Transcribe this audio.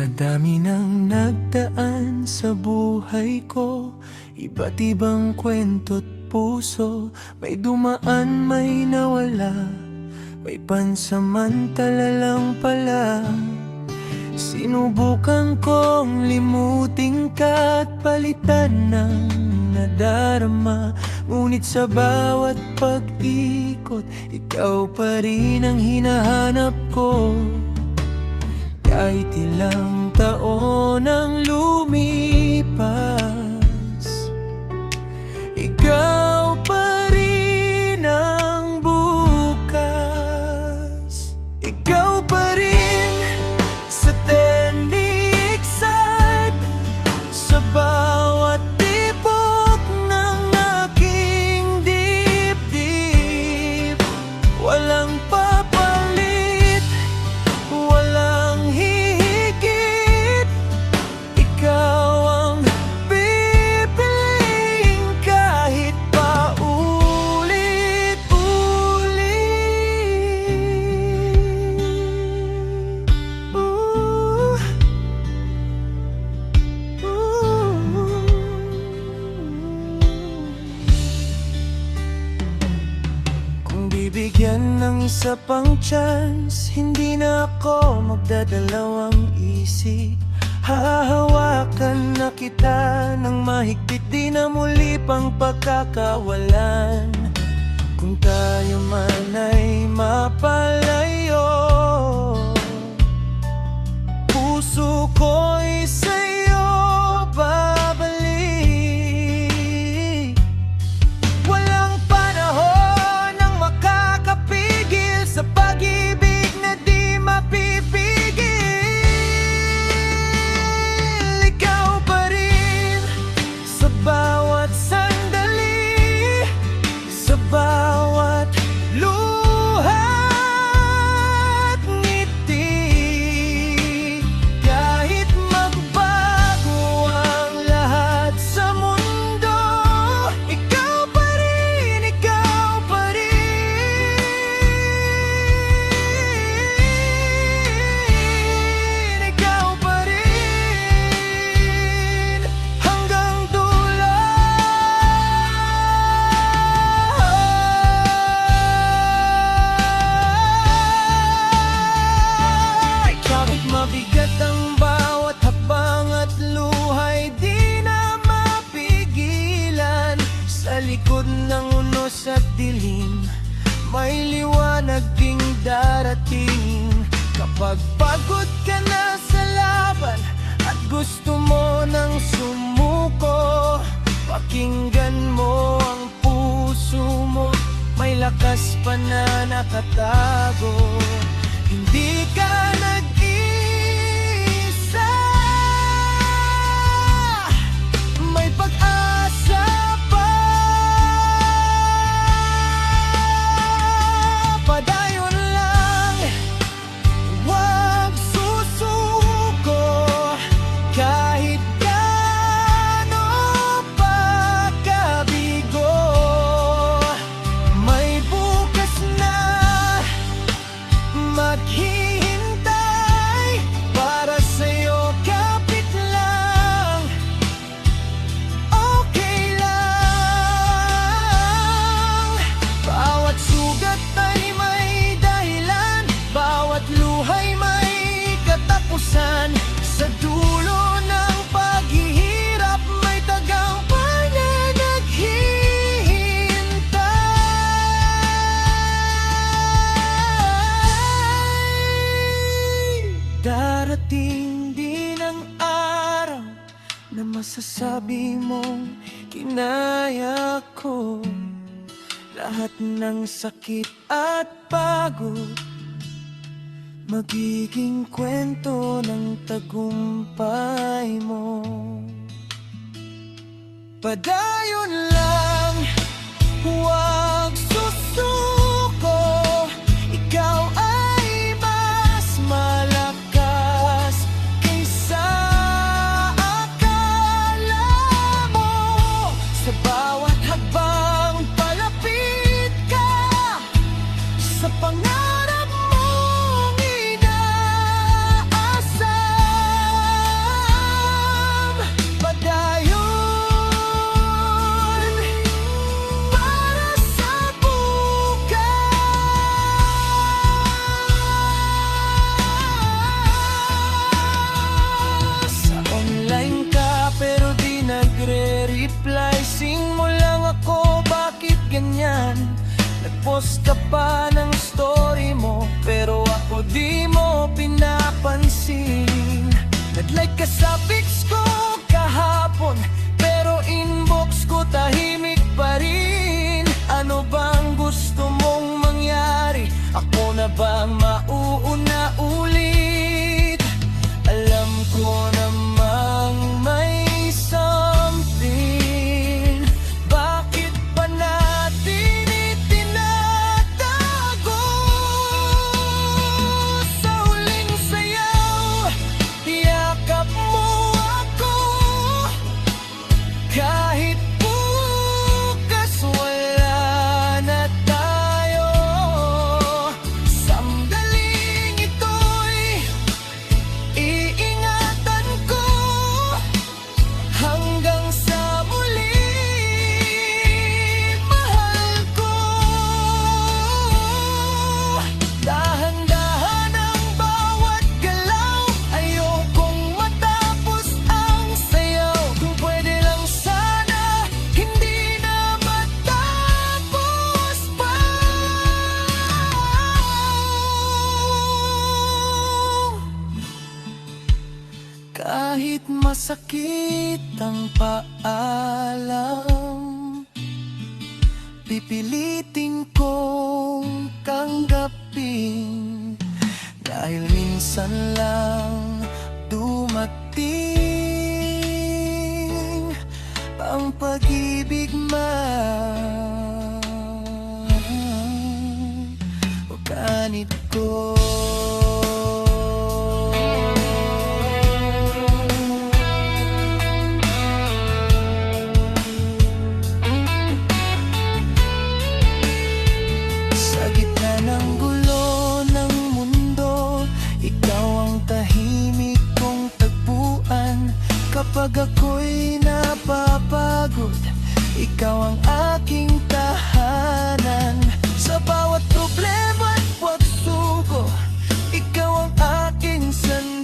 Sa dami ng nagdaan sa buhay ko, iba't ibang kwento't puso, may dumaan, may nawala, may pansamantala lang pala. Sinubukan kong limutin ka at palitan ng nadarama, ngunit sa bawat pag-ikot, ikaw pa rin ang hinahanap ko. Kahit ilang taon ang lumipas, ikaw pa rin ang bukas. Ikaw pa rin sa teniksan, sa bawat tibok ng aking dibdib. Walang papalit, walang hihigit. Ikaw ang pipiliin kahit pa ulit-ulit. Kung bibigyan ng isa pang chance, hindi na ako magdadalawang isip. Hahawakan na kita ng mahigpit, di na muli pang pagkakawalan. Kung tayo man ay mapalayo, puso ko'y sa'yo babalik. Walang panahon ang makakapigil sa pag-ibig na di mapipigil. Ikaw pa rin sa bawat sandali, sa bawat luha't ngiti. Kahit magbago ang lahat sa mundo, ikaw pa rin, ikaw pa rin, ikaw pa rin hanggang dulo. Kahit mabigat ang bawat habang at luhay, di na mapigilan. Sa likod ng unos at dilim, may liwanag ding darating. Kapag pagod ka na sa laban at gusto mo nang sumuko, pakinggan mo ang puso mo, may lakas pa na nakatago. Hindi ka nag-iisa, may pag-asa pa. Padayon lang, huwag susuko. Kahit gaano pa kabigo, may bukas na maghihintay para sa'yo. Kapit lang, okay lang. Bawat sugat ay may dahilan, bawat luhay may katapusan. Sa dulo ng paghihirap, may tagumpay na naghihintay. Darating din ang araw na masasabi mong kinaya ko lahat ng sakit at pagod. Magiging kwento ng tagumpay mo. Padayon lang, huwag susuko. Ikaw ay mas malakas kaysa akala mo. Sa bawat hakbang palapit ka sa pangarap mong inaasam. Nagpo-post ka pa ng story mo, pero ako di mo pinapansin. Nag-like ka sa pics ko kahapon, pero inbox ko tahimik pa rin. Ano bang gusto mong mangyari? Ako na ba mauuna ulit? Alam ko namang may something. Bakit pa natin itinatago? Sa huling sayaw, yakap mo ako. Kahit bukas wala na tayo, sandaling ito'y iingatan ko hanggang sa muli, mahal ko. Dahan-dahan ang bawat galaw, ayokong matapos ang sayaw. Kung pwede lang sana, hindi na matapos pa. Kahit masakit ang paalam, pipilitin kong tanggapin. Dahil minsan lang dumating ang pag-ibig o ganit ko. Sa gitna ng gulo ng mundo, ikaw ang tahimik kong tagpuan. Kapag ako'y napapagod, ikaw ang aking tahanan. Sa bawat problema at pagsubok, ikaw ang aking sandalan.